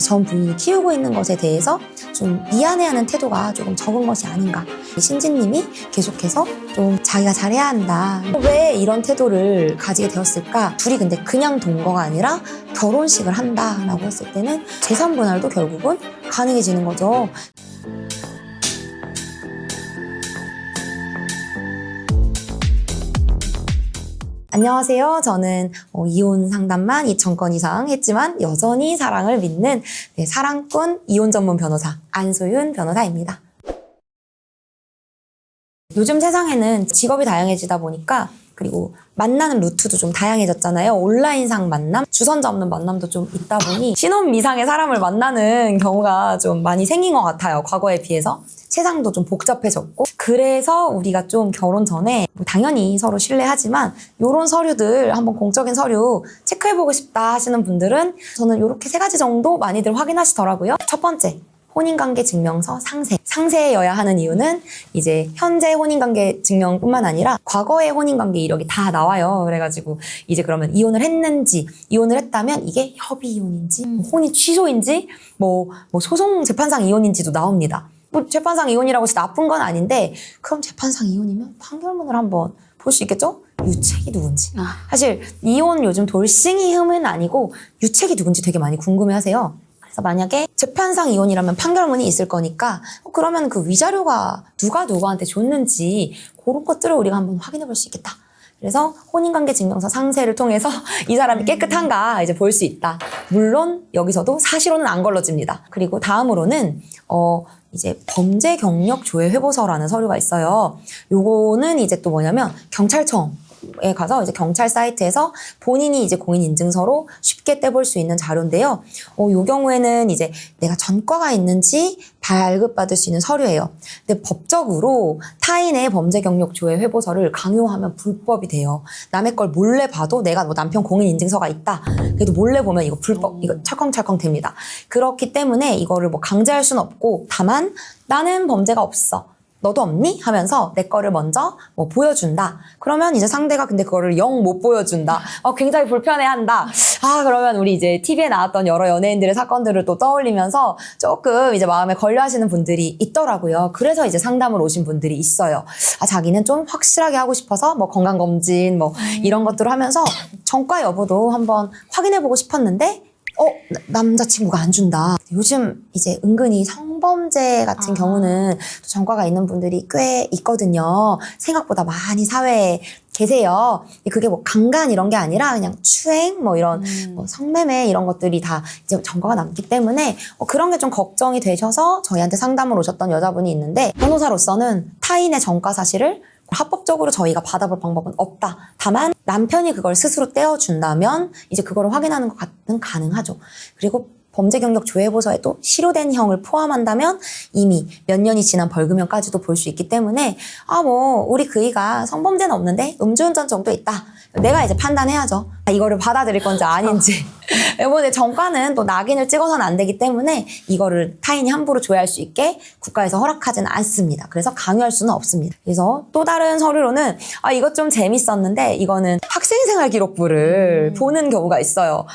전 부인이 키우고 있는 것에 대해서 좀 미안해하는 태도가 조금 적은 것이 아닌가. 신지님이 계속해서 좀 자기가 잘해야 한다. 왜 이런 태도를 가지게 되었을까? 둘이 근데 그냥 동거가 아니라 결혼식을 한다라고 했을 때는 재산 분할도 결국은 가능해지는 거죠. 안녕하세요. 저는 이혼 상담만 2,000건 이상 했지만 여전히 사랑을 믿는 사랑꾼 이혼 전문 변호사 안소윤 변호사입니다. 요즘 세상에는 직업이 다양해지다 보니까 그리고 만나는 루트도 좀 다양해졌잖아요. 온라인상 만남, 주선자 없는 만남도 좀 있다 보니 신혼 미상의 사람을 만나는 경우가 좀 많이 생긴 것 같아요. 과거에 비해서. 세상도 좀 복잡해졌고 그래서 우리가 좀 결혼 전에 당연히 서로 신뢰하지만 이런 서류들 한번 공적인 서류 체크해보고 싶다 하시는 분들은 저는 이렇게 3가지 정도 많이들 확인하시더라고요. 첫 번째, 혼인관계 증명서 상세. 상세여야 하는 이유는 이제 현재 혼인관계 증명뿐만 아니라 과거의 혼인관계 이력이 다 나와요. 그래가지고 이제 그러면 이혼을 했는지, 이혼을 했다면 이게 협의 이혼인지, 혼인 취소인지, 소송 재판상 이혼인지도 나옵니다. 재판상 이혼이라고 해서 나쁜 건 아닌데 그럼 재판상 이혼이면 판결문을 한번 볼 수 있겠죠? 유책이 누군지. 사실 이혼 요즘 돌싱이 흠은 아니고 유책이 누군지 되게 많이 궁금해하세요. 그래서 만약에 재판상 이혼이라면 판결문이 있을 거니까 그러면 그 위자료가 누가 누구한테 줬는지 그런 것들을 우리가 한번 확인해 볼 수 있겠다. 그래서 혼인관계 증명서 상세를 통해서 이 사람이 깨끗한가 이제 볼 수 있다. 물론 여기서도 사실혼은 안 걸러집니다. 그리고 다음으로는 이제 범죄 경력 조회 회보서라는 서류가 있어요. 요거는 이제 또 뭐냐면 경찰청에 가서 이제 경찰 사이트에서 본인이 이제 공인 인증서로 쉽게 떼볼 수 있는 자료인데요. 요 경우에는 이제 내가 전과가 있는지 발급받을 수 있는 서류예요. 근데 법적으로 타인의 범죄 경력 조회 회보서를 강요하면 불법이 돼요. 남의 걸 몰래 봐도 내가 남편 공인 인증서가 있다. 그래도 몰래 보면 이거 불법, 이거 철컹철컹 됩니다. 그렇기 때문에 이거를 강제할 수는 없고 다만 나는 범죄가 없어. 너도 없니? 하면서 내 거를 먼저 보여준다. 그러면 이제 상대가 근데 그거를 영 못 보여준다. 굉장히 불편해한다. 그러면 우리 이제 TV에 나왔던 여러 연예인들의 사건들을 또 떠올리면서 조금 이제 마음에 걸려 하시는 분들이 있더라고요. 그래서 이제 상담을 오신 분들이 있어요. 자기는 좀 확실하게 하고 싶어서 건강검진 이런 것들을 하면서 전과 여부도 한번 확인해보고 싶었는데 남자친구가 안 준다. 요즘 이제 은근히 성범죄 같은 경우는 전과가 있는 분들이 꽤 있거든요. 생각보다 많이 사회에 계세요. 그게 강간 이런 게 아니라 그냥 추행 이런 성매매 이런 것들이 다 이제 전과가 남기 때문에 그런 게 좀 걱정이 되셔서 저희한테 상담을 오셨던 여자분이 있는데 변호사로서는 타인의 전과 사실을 합법적으로 저희가 받아볼 방법은 없다. 다만 남편이 그걸 스스로 떼어준다면 이제 그거를 확인하는 것은 가능하죠. 그리고 범죄 경력 조회보서에 또 실효된 형을 포함한다면 이미 몇 년이 지난 벌금형까지도 볼 수 있기 때문에 우리 그이가 성범죄는 없는데 음주운전 정도 있다. 내가 이제 판단해야죠. 이거를 받아들일 건지 아닌지. 이번에 전과는 또 낙인을 찍어서는 안 되기 때문에 이거를 타인이 함부로 조회할 수 있게 국가에서 허락하지는 않습니다. 그래서 강요할 수는 없습니다. 그래서 또 다른 서류로는 이것 좀 재밌었는데 이거는 학생생활 기록부를 보는 경우가 있어요.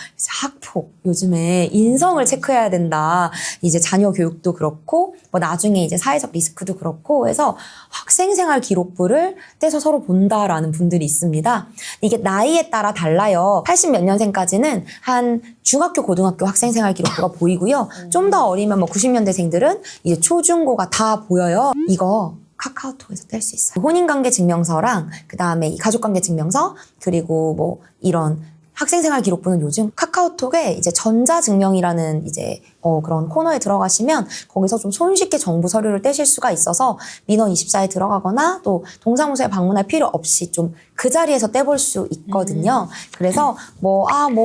학폭, 요즘에 인성을 체크해야 된다. 이제 자녀 교육도 그렇고 나중에 이제 사회적 리스크도 그렇고 해서 학생생활 기록부를 떼서 서로 본다라는 분들이 있습니다. 이게 나이에 따라 달라요. 80 몇 년생까지는 한 중학교, 고등학교 학생생활 기록부가 보이고요. 좀 더 어리면 90년대생들은 이제 초중고가 다 보여요. 이거 카카오톡에서 뗄 수 있어요. 혼인관계 증명서랑 그 다음에 이 가족관계 증명서 그리고 이런 학생생활 기록부는 요즘 카카오톡에 이제 전자증명이라는 이제 그런 코너에 들어가시면 거기서 좀 손쉽게 정부 서류를 떼실 수가 있어서 민원24에 들어가거나 또 동사무소에 방문할 필요 없이 좀 그 자리에서 떼볼 수 있거든요. 그래서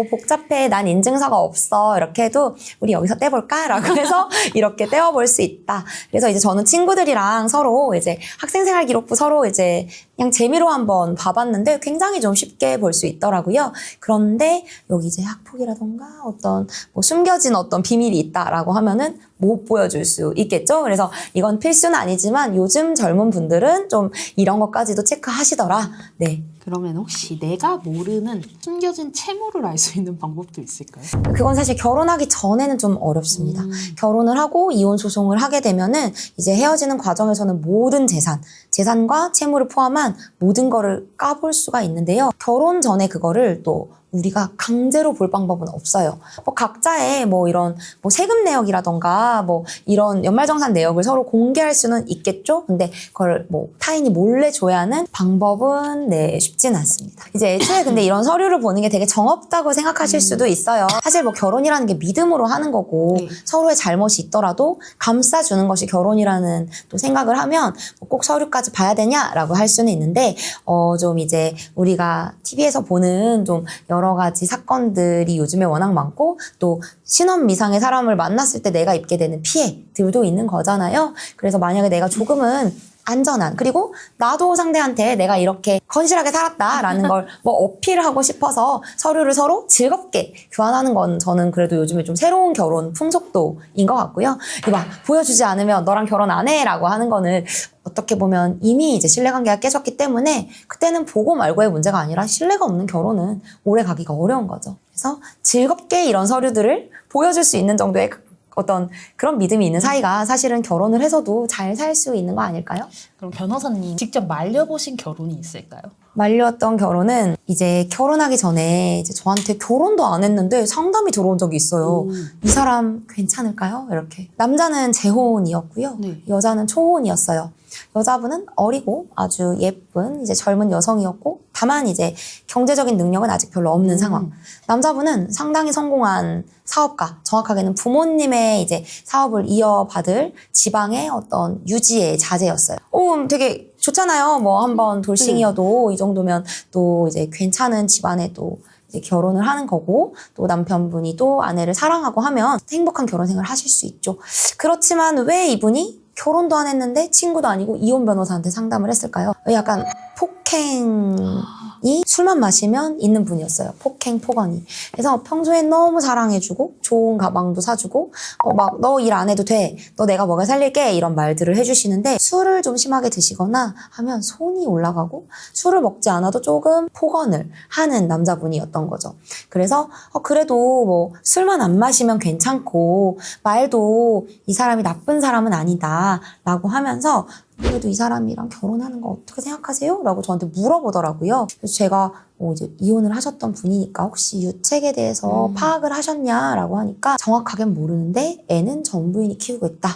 복잡해. 난 인증서가 없어. 이렇게 해도 우리 여기서 떼볼까? 라고 해서 이렇게 떼어볼 수 있다. 그래서 이제 저는 친구들이랑 서로 이제 학생생활 기록부 서로 이제 그냥 재미로 한번 봐봤는데 굉장히 좀 쉽게 볼 수 있더라고요. 그런데 여기 이제 학폭이라던가 어떤 숨겨진 어떤 비밀이 있다라고 하면은 못 보여줄 수 있겠죠. 그래서 이건 필수는 아니지만 요즘 젊은 분들은 좀 이런 것까지도 체크하시더라. 네. 그러면 혹시 내가 모르는 숨겨진 채무를 알 수 있는 방법도 있을까요? 그건 사실 결혼하기 전에는 좀 어렵습니다. 결혼을 하고 이혼 소송을 하게 되면은 이제 헤어지는 과정에서는 모든 재산과 채무를 포함한 모든 거를 까볼 수가 있는데요. 결혼 전에 그거를 또 우리가 강제로 볼 방법은 없어요. 뭐 각자의 뭐 이런 뭐 세금 내역이라던가 뭐 이런 연말정산 내역을 서로 공개할 수는 있겠죠. 근데 그걸 뭐 타인이 몰래 줘야 하는 방법은 쉽진 않습니다. 이제 애초에 근데 이런 서류를 보는 게 되게 정없다고 생각하실 수도 있어요. 사실 뭐 결혼이라는 게 믿음으로 하는 거고 네. 서로의 잘못이 있더라도 감싸주는 것이 결혼이라는 또 생각을 하면 꼭 서류까지 봐야 되냐라고 할 수는 있는데 좀 이제 우리가 TV에서 보는 좀 여러 가지 사건들이 요즘에 워낙 많고 또 신원 미상의 사람을 만났을 때 내가 입게 되는 피해들도 있는 거잖아요. 그래서 만약에 내가 조금은 안전한 그리고 나도 상대한테 내가 이렇게 건실하게 살았다라는 걸 뭐 어필하고 싶어서 서류를 서로 즐겁게 교환하는 건 저는 그래도 요즘에 좀 새로운 결혼 풍속도인 것 같고요. 이거 보여주지 않으면 너랑 결혼 안 해라고 하는 거는 어떻게 보면 이미 이제 신뢰관계가 깨졌기 때문에 그때는 보고 말고의 문제가 아니라 신뢰가 없는 결혼은 오래 가기가 어려운 거죠. 그래서 즐겁게 이런 서류들을 보여줄 수 있는 정도의 어떤 그런 믿음이 있는 사이가 사실은 결혼을 해서도 잘 살 수 있는 거 아닐까요? 그럼 변호사님 직접 말려보신 결혼이 있을까요? 말렸던 결혼은 이제 결혼하기 전에 이제 저한테 결혼도 안 했는데 상담이 들어온 적이 있어요. 이 사람 괜찮을까요? 이렇게. 남자는 재혼이었고요. 네. 여자는 초혼이었어요. 여자분은 어리고 아주 예쁜 이제 젊은 여성이었고 다만 이제 경제적인 능력은 아직 별로 없는 상황. 남자분은 상당히 성공한 사업가, 정확하게는 부모님의 이제 사업을 이어받을 지방의 어떤 유지의 자제였어요. 되게 좋잖아요. 뭐 한번 돌싱이어도 이 정도면 또 이제 괜찮은 집안에 또 이제 결혼을 하는 거고 또 남편분이 또 아내를 사랑하고 하면 행복한 결혼 생활을 하실 수 있죠. 그렇지만 왜 이분이 결혼도 안 했는데 친구도 아니고 이혼 변호사한테 상담을 했을까요? 약간 폭행이 술만 마시면 있는 분이었어요. 폭행, 폭언이. 그래서 평소에 너무 사랑해주고 좋은 가방도 사주고 막 너 일 안 해도 돼. 너 내가 먹여 살릴게. 이런 말들을 해주시는데 술을 좀 심하게 드시거나 하면 손이 올라가고 술을 먹지 않아도 조금 폭언을 하는 남자분이었던 거죠. 그래서 그래도 뭐 술만 안 마시면 괜찮고 말도 이 사람이 나쁜 사람은 아니다 라고 하면서 그래도 이 사람이랑 결혼하는 거 어떻게 생각하세요? 라고 저한테 물어보더라고요. 그래서 제가 이제 이혼을 하셨던 분이니까 혹시 유책에 대해서 파악을 하셨냐라고 하니까 정확하게는 모르는데 애는 전 부인이 키우고 있다.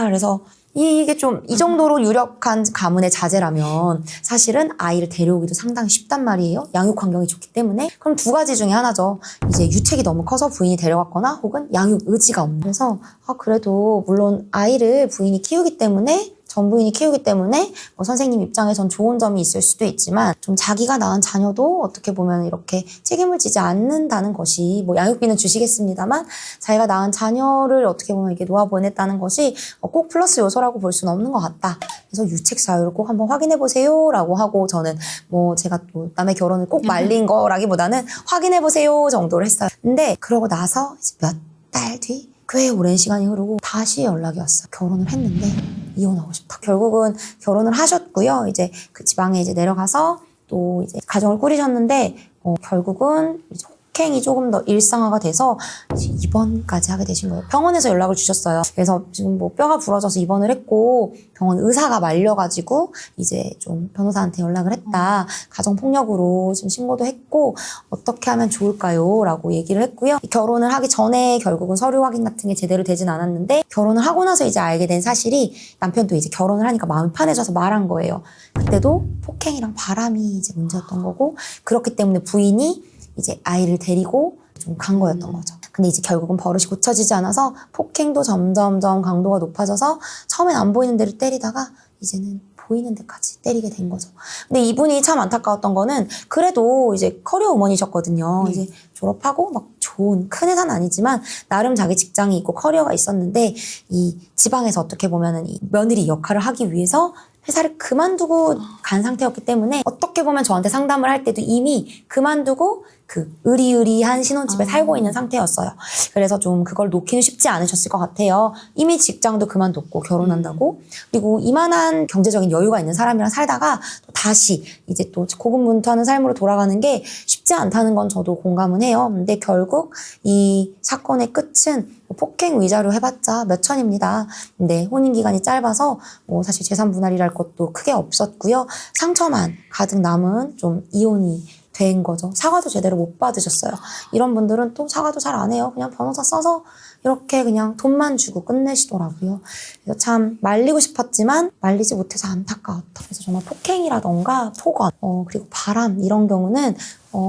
그래서 이게 좀 이 정도로 유력한 가문의 자제라면 사실은 아이를 데려오기도 상당히 쉽단 말이에요. 양육 환경이 좋기 때문에. 그럼 두 가지 중에 하나죠. 이제 유책이 너무 커서 부인이 데려갔거나 혹은 양육 의지가 없는. 그래서 그래도 물론 아이를 부인이 키우기 때문에 전부인이 키우기 때문에 선생님 입장에선 좋은 점이 있을 수도 있지만 좀 자기가 낳은 자녀도 어떻게 보면 이렇게 책임을 지지 않는다는 것이 뭐 양육비는 주시겠습니다만 자기가 낳은 자녀를 어떻게 보면 이렇게 놓아보냈다는 것이 꼭 플러스 요소라고 볼 수는 없는 것 같다. 그래서 유책 사유를 꼭 한번 확인해 보세요 라고 하고 저는 뭐 제가 또 남의 결혼을 꼭 말린 거라기보다는 확인해 보세요 정도를 했어요. 근데 그러고 나서 몇 달 뒤 꽤 오랜 시간이 흐르고 다시 연락이 왔어요. 결혼을 했는데 이혼하고 싶다. 결국은 결혼을 하셨고요. 이제 그 지방에 이제 내려가서 또 이제 가정을 꾸리셨는데 결국은 이제 폭행이 조금 더 일상화가 돼서 이제 입원까지 하게 되신 거예요. 병원에서 연락을 주셨어요. 그래서 지금 뭐 뼈가 부러져서 입원을 했고 병원 의사가 말려가지고 이제 좀 변호사한테 연락을 했다. 가정폭력으로 지금 신고도 했고 어떻게 하면 좋을까요? 라고 얘기를 했고요. 결혼을 하기 전에 결국은 서류 확인 같은 게 제대로 되진 않았는데 결혼을 하고 나서 이제 알게 된 사실이 남편도 이제 결혼을 하니까 마음이 편해져서 말한 거예요. 그때도 폭행이랑 바람이 이제 문제였던 거고 그렇기 때문에 부인이 이제 아이를 데리고 좀 간 거였던 거죠. 근데 이제 결국은 버릇이 고쳐지지 않아서 폭행도 점점점 강도가 높아져서 처음엔 안 보이는 데를 때리다가 이제는 보이는 데까지 때리게 된 거죠. 근데 이분이 참 안타까웠던 거는 그래도 이제 커리어 우먼이셨거든요. 이제 졸업하고 막 좋은 큰 회사는 아니지만 나름 자기 직장이 있고 커리어가 있었는데 이 지방에서 어떻게 보면은 이 며느리 역할을 하기 위해서 회사를 그만두고 간 상태였기 때문에 어떻게 보면 저한테 상담을 할 때도 이미 그만두고 그 의리의리한 신혼집에 살고 있는 상태였어요. 그래서 좀 그걸 놓기는 쉽지 않으셨을 것 같아요. 이미 직장도 그만뒀고 결혼한다고. 그리고 이만한 경제적인 여유가 있는 사람이랑 살다가 또 다시 이제 또 고군분투하는 삶으로 돌아가는 게 쉽지 않다는 건 저도 공감은 해요. 근데 결국 이 사건의 끝은 폭행 위자료 해봤자 몇 천입니다. 근데 혼인 기간이 짧아서 뭐 사실 재산 분할이랄 것도 크게 없었고요. 상처만 가득 남은 좀 이혼이 된 거죠. 사과도 제대로 못 받으셨어요. 이런 분들은 또 사과도 잘 안 해요. 그냥 변호사 써서 이렇게 그냥 돈만 주고 끝내시더라고요. 그래서 참 말리고 싶었지만 말리지 못해서 안타까웠다. 그래서 정말 폭행이라던가 폭언, 그리고 바람 이런 경우는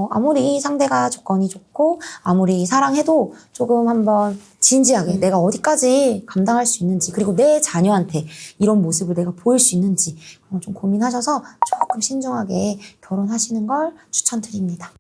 아무리 상대가 조건이 좋고 아무리 사랑해도 조금 한번 진지하게 내가 어디까지 감당할 수 있는지, 그리고 내 자녀한테 이런 모습을 내가 보일 수 있는지 그런 걸 좀 고민하셔서 조금 신중하게 결혼하시는 걸 추천드립니다.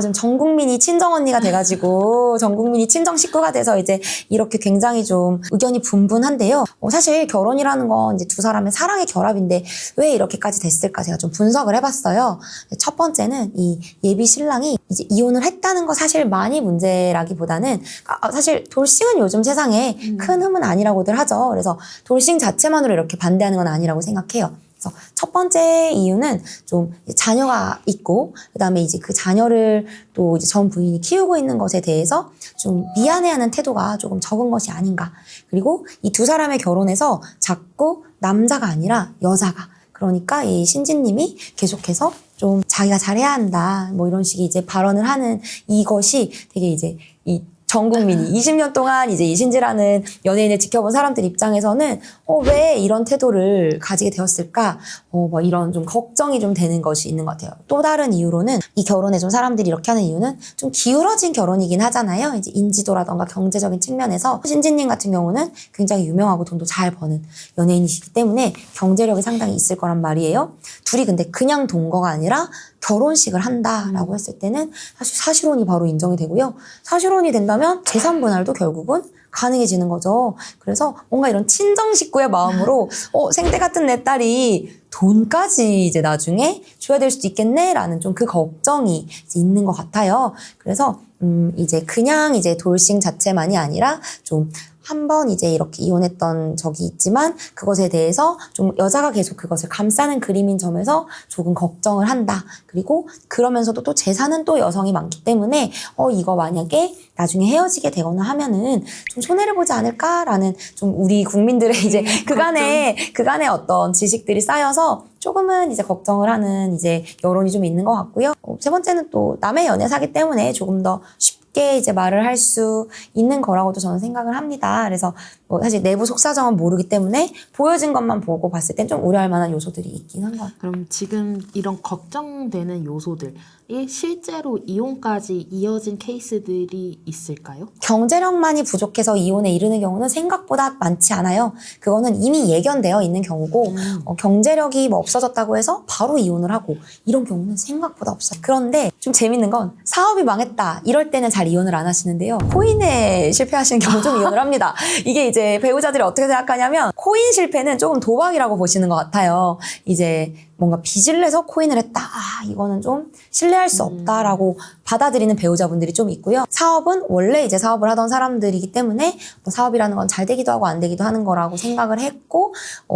지금 전 국민이 친정 언니가 돼가지고 전 국민이 친정 식구가 돼서 이제 이렇게 굉장히 좀 의견이 분분한데요. 사실 결혼이라는 건 이제 두 사람의 사랑의 결합인데 왜 이렇게까지 됐을까 제가 좀 분석을 해봤어요. 첫 번째는 이 예비 신랑이 이제 이혼을 했다는 거 사실 많이 문제라기보다는 사실 돌싱은 요즘 세상에 큰 흠은 아니라고들 하죠. 그래서 돌싱 자체만으로 이렇게 반대하는 건 아니라고 생각해요. 그래서 첫 번째 이유는 좀 자녀가 있고 그다음에 이제 그 자녀를 또 이제 전 부인이 키우고 있는 것에 대해서 좀 미안해하는 태도가 조금 적은 것이 아닌가. 그리고 이 두 사람의 결혼에서 자꾸 남자가 아니라 여자가, 그러니까 이 신지님이 계속해서 좀 자기가 잘해야 한다 뭐 이런 식의 이제 발언을 하는 이것이 되게 이제 이 전 국민이 20년 동안 이제 이신지라는 연예인을 지켜본 사람들 입장에서는 왜 이런 태도를 가지게 되었을까? 뭐 이런 좀 걱정이 좀 되는 것이 있는 것 같아요. 또 다른 이유로는 이 결혼에 좀 사람들이 이렇게 하는 이유는 좀 기울어진 결혼이긴 하잖아요. 이제 인지도라던가 경제적인 측면에서 신지님 같은 경우는 굉장히 유명하고 돈도 잘 버는 연예인이시기 때문에 경제력이 상당히 있을 거란 말이에요. 둘이 근데 그냥 동거가 아니라 결혼식을 한다라고 했을 때는 사실 사실혼이 바로 인정이 되고요. 사실혼이 된다면 재산 분할도 결국은 가능해지는 거죠. 그래서 뭔가 이런 친정 식구의 마음으로 생떼 같은 내 딸이 돈까지 이제 나중에 줘야 될 수도 있겠네라는 좀 그 걱정이 이제 있는 것 같아요. 그래서 이제 그냥 이제 돌싱 자체만이 아니라 좀 한 번 이제 이렇게 이혼했던 적이 있지만 그것에 대해서 좀 여자가 계속 그것을 감싸는 그림인 점에서 조금 걱정을 한다. 그리고 그러면서도 또 재산은 또 여성이 많기 때문에 이거 만약에 나중에 헤어지게 되거나 하면은 좀 손해를 보지 않을까라는 좀 우리 국민들의 이제 그간의 어떤 지식들이 쌓여서 조금은 이제 걱정을 하는 이제 여론이 좀 있는 것 같고요. 세 번째는 또 남의 연애사기 때문에 조금 더 쉽게 이제 말을 할 수 있는 거라고도 저는 생각을 합니다. 그래서 뭐 사실 내부 속사정은 모르기 때문에 보여진 것만 보고 봤을 땐 좀 우려할 만한 요소들이 있긴 한 것 같아요. 그럼 지금 이런 걱정되는 요소들이 실제로 이혼까지 이어진 케이스들이 있을까요? 경제력만이 부족해서 이혼에 이르는 경우는 생각보다 많지 않아요. 그거는 이미 예견되어 있는 경우고 경제력이 뭐 없어졌다고 해서 바로 이혼을 하고 이런 경우는 생각보다 없어요. 그런데 좀 재밌는 건 사업이 망했다 이럴 때는 잘 이혼을 안 하시는데요. 코인에 실패하시는 경우 좀 이혼을 합니다. 이게 이제 배우자들이 어떻게 생각하냐면 코인 실패는 조금 도박이라고 보시는 것 같아요. 이제 뭔가 빚을 내서 코인을 했다. 이거는 좀 신뢰할 수 없다라고 받아들이는 배우자분들이 좀 있고요. 사업은 원래 이제 사업을 하던 사람들이기 때문에 뭐 사업이라는 건 잘 되기도 하고 안 되기도 하는 거라고 생각을 했고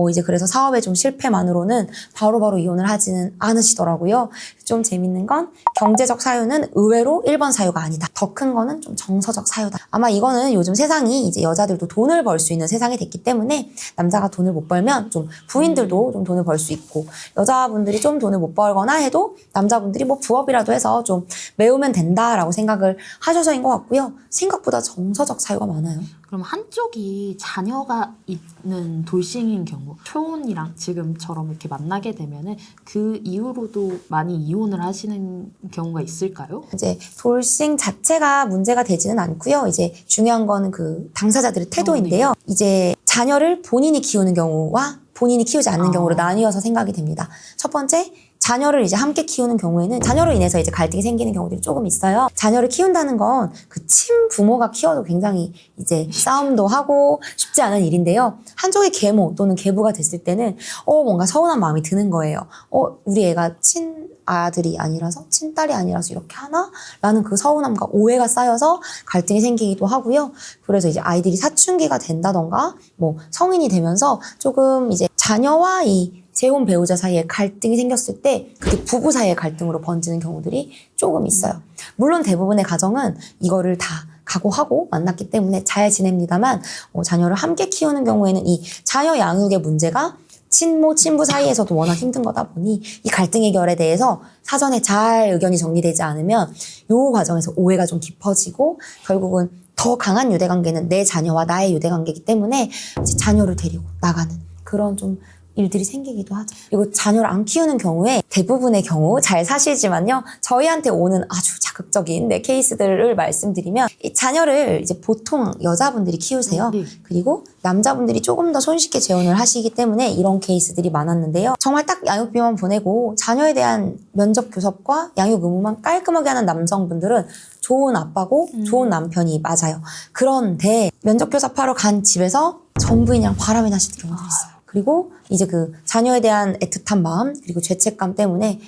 이제 그래서 사업의 좀 실패만으로는 바로바로 이혼을 하지는 않으시더라고요. 좀 재밌는 건 경제적 사유는 의외로 1번 사유가 아니다. 더 큰 거는 좀 정서적 사유다. 아마 이거는 요즘 세상이 이제 여자들도 돈을 벌 수 있는 세상이 됐기 때문에 남자가 돈을 못 벌면 좀 부인들도 좀 돈을 벌 수 있고 여자분들이 좀 돈을 못 벌거나 해도 남자분들이 뭐 부업이라도 해서 좀 메우면 된다라고 생각을 하셔서인 것 같고요. 생각보다 정서적 사유가 많아요. 그럼 한쪽이 자녀가 있는 돌싱인 경우 초혼이랑 지금처럼 이렇게 만나게 되면은 그 이후로도 많이 이혼을 하시는 경우가 있을까요? 이제 돌싱 자체가 문제가 되지는 않고요. 이제 중요한 거는 그 당사자들의 태도인데요. 이제 자녀를 본인이 키우는 경우와 본인이 키우지 않는 경우로 나뉘어서 생각이 됩니다. 첫 번째, 자녀를 이제 함께 키우는 경우에는 자녀로 인해서 이제 갈등이 생기는 경우들이 조금 있어요. 자녀를 키운다는 건 그 친부모가 키워도 굉장히 이제 싸움도 하고 쉽지 않은 일인데요. 한쪽의 계모 또는 계부가 됐을 때는 뭔가 서운한 마음이 드는 거예요. 우리 애가 친아들이 아니라서 친딸이 아니라서 이렇게 하나? 라는 그 서운함과 오해가 쌓여서 갈등이 생기기도 하고요. 그래서 이제 아이들이 사춘기가 된다던가 뭐 성인이 되면서 조금 이제 자녀와 이 재혼 배우자 사이에 갈등이 생겼을 때 그게 부부 사이의 갈등으로 번지는 경우들이 조금 있어요. 물론 대부분의 가정은 이거를 다 각오하고 만났기 때문에 잘 지냅니다만 자녀를 함께 키우는 경우에는 이 자녀 양육의 문제가 친모, 친부 사이에서도 워낙 힘든 거다 보니 이 갈등 해결에 대해서 사전에 잘 의견이 정리되지 않으면 이 과정에서 오해가 좀 깊어지고 결국은 더 강한 유대관계는 내 자녀와 나의 유대관계이기 때문에 이제 자녀를 데리고 나가는 그런 좀 일들이 생기기도 하죠. 그리고 자녀를 안 키우는 경우에 대부분의 경우 잘 사시지만요. 저희한테 오는 아주 자극적인 케이스들을 말씀드리면 이 자녀를 이제 보통 여자분들이 키우세요. 네. 그리고 남자분들이 조금 더 손쉽게 재혼을 하시기 때문에 이런 케이스들이 많았는데요. 정말 딱 양육비만 보내고 자녀에 대한 면접 교섭과 양육 의무만 깔끔하게 하는 남성분들은 좋은 아빠고 좋은 남편이 맞아요. 그런데 면접 교섭하러 간 집에서 전부인이랑 바람이 나시는 경우도 있어요. 그리고 이제 그 자녀에 대한 애틋한 마음 그리고 죄책감 때문에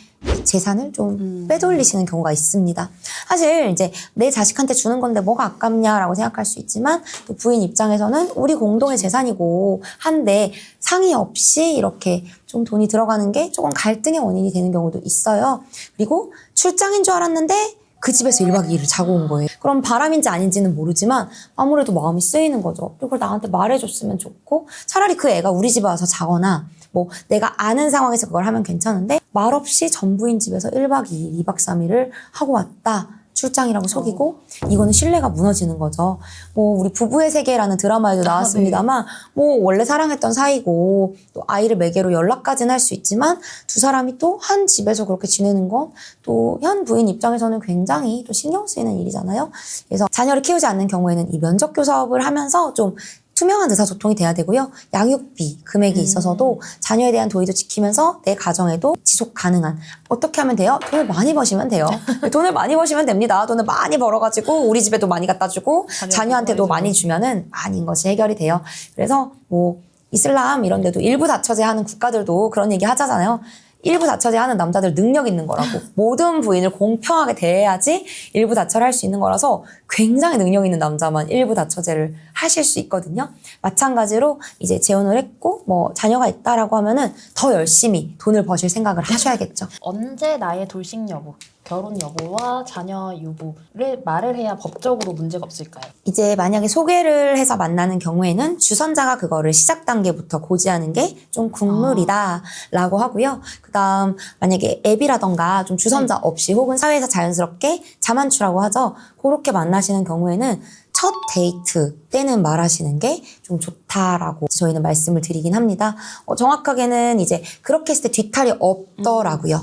재산을 좀 빼돌리시는 경우가 있습니다. 사실 이제 내 자식한테 주는 건데 뭐가 아깝냐라고 생각할 수 있지만 또 부인 입장에서는 우리 공동의 재산이고 한데 상의 없이 이렇게 좀 돈이 들어가는 게 조금 갈등의 원인이 되는 경우도 있어요. 그리고 출장인 줄 알았는데 그 집에서 1박 2일을 자고 온 거예요. 그럼 바람인지 아닌지는 모르지만 아무래도 마음이 쓰이는 거죠. 그걸 나한테 말해줬으면 좋고 차라리 그 애가 우리 집에 와서 자거나 뭐 내가 아는 상황에서 그걸 하면 괜찮은데 말없이 전부인 집에서 1박 2일, 2박 3일을 하고 왔다. 출장이라고 속이고 이거는 신뢰가 무너지는 거죠. 뭐 우리 부부의 세계라는 드라마에도 나왔습니다만 뭐 원래 사랑했던 사이고 또 아이를 매개로 연락까지는 할 수 있지만 두 사람이 또 한 집에서 그렇게 지내는 건 또 현 부인 입장에서는 굉장히 또 신경 쓰이는 일이잖아요. 그래서 자녀를 키우지 않는 경우에는 이 면접 교섭을 하면서 좀 투명한 의사소통이 돼야 되고요. 양육비 금액이 있어서도 자녀에 대한 도의도 지키면서 내 가정에도 지속 가능한 어떻게 하면 돼요? 돈을 많이 버시면 돼요. 돈을 많이 버시면 됩니다. 돈을 많이 벌어가지고 우리 집에도 많이 갖다 주고 자녀한테도 많이 주면은 많은 것이 해결이 돼요. 그래서 뭐 이슬람 이런 데도 일부 다처제 하는 국가들도 그런 얘기 하잖아요. 일부 다처제 하는 남자들 능력 있는 거라고. 모든 부인을 공평하게 대해야지 일부 다처를 할 수 있는 거라서 굉장히 능력 있는 남자만 일부 다처제를 하실 수 있거든요. 마찬가지로 이제 재혼을 했고 뭐 자녀가 있다라고 하면은 더 열심히 돈을 버실 생각을 하셔야겠죠. 언제 나의 돌싱 여부, 결혼 여부와 자녀 유부를 말을 해야 법적으로 문제가 없을까요? 이제 만약에 소개를 해서 만나는 경우에는 주선자가 그거를 시작 단계부터 고지하는 게 좀 국룰이다라고 하고요. 그다음 만약에 앱이라던가 좀 주선자 없이 혹은 사회에서 자연스럽게 자만추라고 하죠. 그렇게 만나시는 경우에는 첫 데이트 때는 말하시는 게 좀 좋다라고 저희는 말씀을 드리긴 합니다. 정확하게는 이제 그렇게 했을 때 뒤탈이 없더라고요.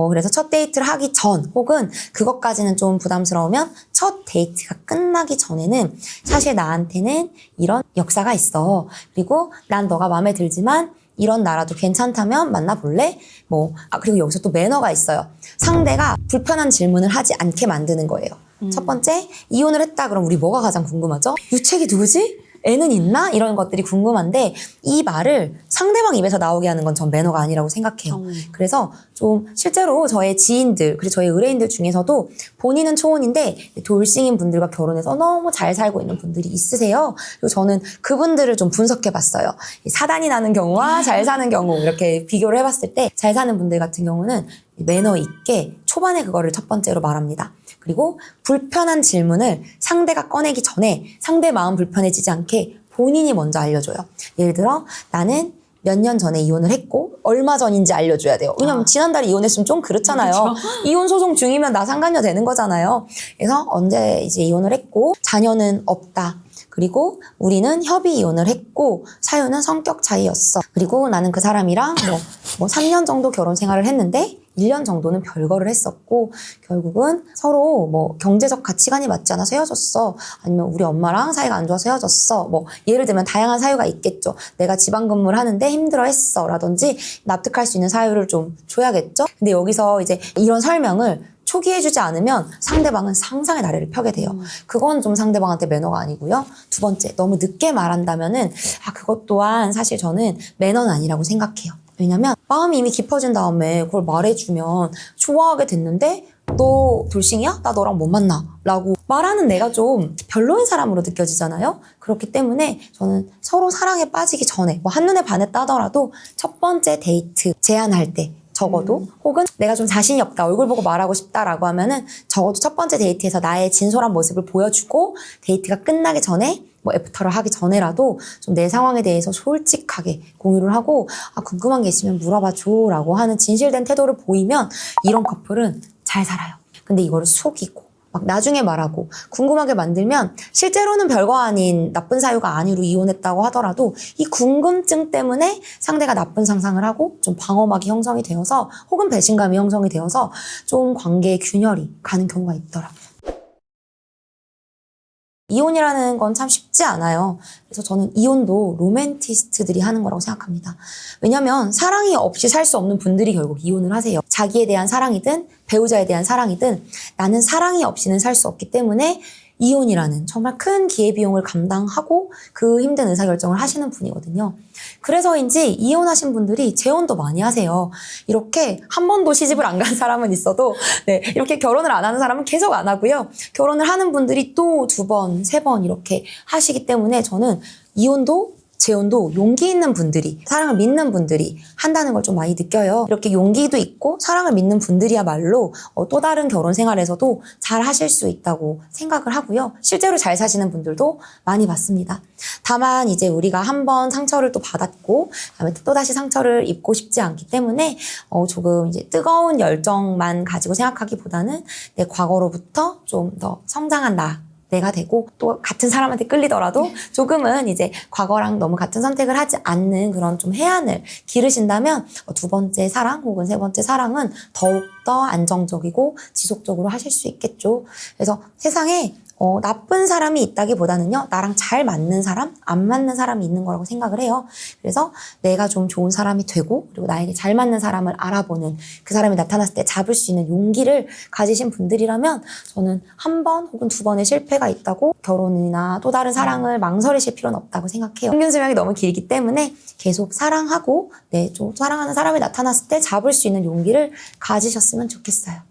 그래서 첫 데이트를 하기 전 혹은 그것까지는 좀 부담스러우면 첫 데이트가 끝나기 전에는 사실 나한테는 이런 역사가 있어. 그리고 난 너가 마음에 들지만 이런 나라도 괜찮다면 만나볼래? 그리고 여기서 또 매너가 있어요. 상대가 불편한 질문을 하지 않게 만드는 거예요. 첫 번째, 이혼을 했다 그럼 우리 뭐가 가장 궁금하죠? 유책이 누구지? 애는 있나? 이런 것들이 궁금한데 이 말을 상대방 입에서 나오게 하는 건 전 매너가 아니라고 생각해요. 그래서 좀 실제로 저의 지인들 그리고 저희 의뢰인들 중에서도 본인은 초혼인데 돌싱인 분들과 결혼해서 너무 잘 살고 있는 분들이 있으세요. 그리고 저는 그분들을 좀 분석해봤어요. 사단이 나는 경우와 잘 사는 경우 이렇게 비교를 해봤을 때 잘 사는 분들 같은 경우는 매너 있게 초반에 그거를 첫 번째로 말합니다. 그리고 불편한 질문을 상대가 꺼내기 전에 상대 마음 불편해지지 않게 본인이 먼저 알려줘요. 예를 들어 나는 몇 년 전에 이혼을 했고 얼마 전인지 알려줘야 돼요. 왜냐면 지난달에 이혼했으면 좀 그렇잖아요. 그렇죠. 이혼 소송 중이면 나 상간녀 되는 거잖아요. 그래서 언제 이제 이혼을 했고 자녀는 없다. 그리고 우리는 협의 이혼을 했고 사유는 성격 차이였어. 그리고 나는 그 사람이랑 뭐 3년 정도 결혼 생활을 했는데 1년 정도는 별거를 했었고 결국은 서로 뭐 경제적 가치관이 맞지 않아서 헤어졌어. 아니면 우리 엄마랑 사이가 안 좋아서 헤어졌어. 뭐 예를 들면 다양한 사유가 있겠죠. 내가 지방 근무를 하는데 힘들어했어 라든지 납득할 수 있는 사유를 좀 줘야겠죠. 근데 여기서 이제 이런 설명을 초기에 해주지 않으면 상대방은 상상의 나래를 펴게 돼요. 그건 좀 상대방한테 매너가 아니고요. 두 번째, 너무 늦게 말한다면은 그것 또한 사실 저는 매너는 아니라고 생각해요. 왜냐면 마음이 이미 깊어진 다음에 그걸 말해주면 좋아하게 됐는데 너 돌싱이야? 나 너랑 못 만나 라고 말하는 내가 좀 별로인 사람으로 느껴지잖아요. 그렇기 때문에 저는 서로 사랑에 빠지기 전에 뭐 한눈에 반했다 하더라도 첫 번째 데이트 제안할 때 적어도 혹은 내가 좀 자신이 없다 얼굴 보고 말하고 싶다라고 하면은 적어도 첫 번째 데이트에서 나의 진솔한 모습을 보여주고 데이트가 끝나기 전에 뭐 애프터를 하기 전에라도 좀 내 상황에 대해서 솔직하게 공유를 하고 궁금한 게 있으면 물어봐줘 라고 하는 진실된 태도를 보이면 이런 커플은 잘 살아요. 근데 이거를 속이고 막 나중에 말하고 궁금하게 만들면 실제로는 별거 아닌 나쁜 사유가 아니로 이혼했다고 하더라도 이 궁금증 때문에 상대가 나쁜 상상을 하고 좀 방어막이 형성이 되어서 혹은 배신감이 형성이 되어서 좀 관계의 균열이 가는 경우가 있더라고요. 이혼이라는 건 참 쉽지 않아요. 그래서 저는 이혼도 로맨티스트들이 하는 거라고 생각합니다. 왜냐면 사랑이 없이 살 수 없는 분들이 결국 이혼을 하세요. 자기에 대한 사랑이든 배우자에 대한 사랑이든 나는 사랑이 없이는 살 수 없기 때문에 이혼이라는 정말 큰 기회비용을 감당하고 그 힘든 의사결정을 하시는 분이거든요. 그래서인지 이혼하신 분들이 재혼도 많이 하세요. 이렇게 한 번도 시집을 안 간 사람은 있어도 이렇게 결혼을 안 하는 사람은 계속 안 하고요. 결혼을 하는 분들이 또 2번, 3번 이렇게 하시기 때문에 저는 이혼도 재혼도 용기 있는 분들이, 사랑을 믿는 분들이 한다는 걸 좀 많이 느껴요. 이렇게 용기도 있고 사랑을 믿는 분들이야말로 또 다른 결혼 생활에서도 잘 하실 수 있다고 생각을 하고요. 실제로 잘 사시는 분들도 많이 봤습니다. 다만 이제 우리가 한번 상처를 또 받았고 그다음에 또 다시 상처를 입고 싶지 않기 때문에 조금 이제 뜨거운 열정만 가지고 생각하기보다는 내 과거로부터 좀 더 성장한 내가 되고 또 같은 사람한테 끌리더라도 조금은 이제 과거랑 너무 같은 선택을 하지 않는 그런 좀 해안을 기르신다면 2번째 사랑 혹은 3번째 사랑은 더욱더 안정적이고 지속적으로 하실 수 있겠죠. 그래서 세상에 나쁜 사람이 있다기보다는요, 나랑 잘 맞는 사람, 안 맞는 사람이 있는 거라고 생각을 해요. 그래서 내가 좀 좋은 사람이 되고, 그리고 나에게 잘 맞는 사람을 알아보는 그 사람이 나타났을 때 잡을 수 있는 용기를 가지신 분들이라면 저는 1번 혹은 2번의 실패가 있다고 결혼이나 또 다른 사랑을 망설이실 필요는 없다고 생각해요. 평균 수명이 너무 길기 때문에 계속 사랑하고, 좀 사랑하는 사람이 나타났을 때 잡을 수 있는 용기를 가지셨으면 좋겠어요.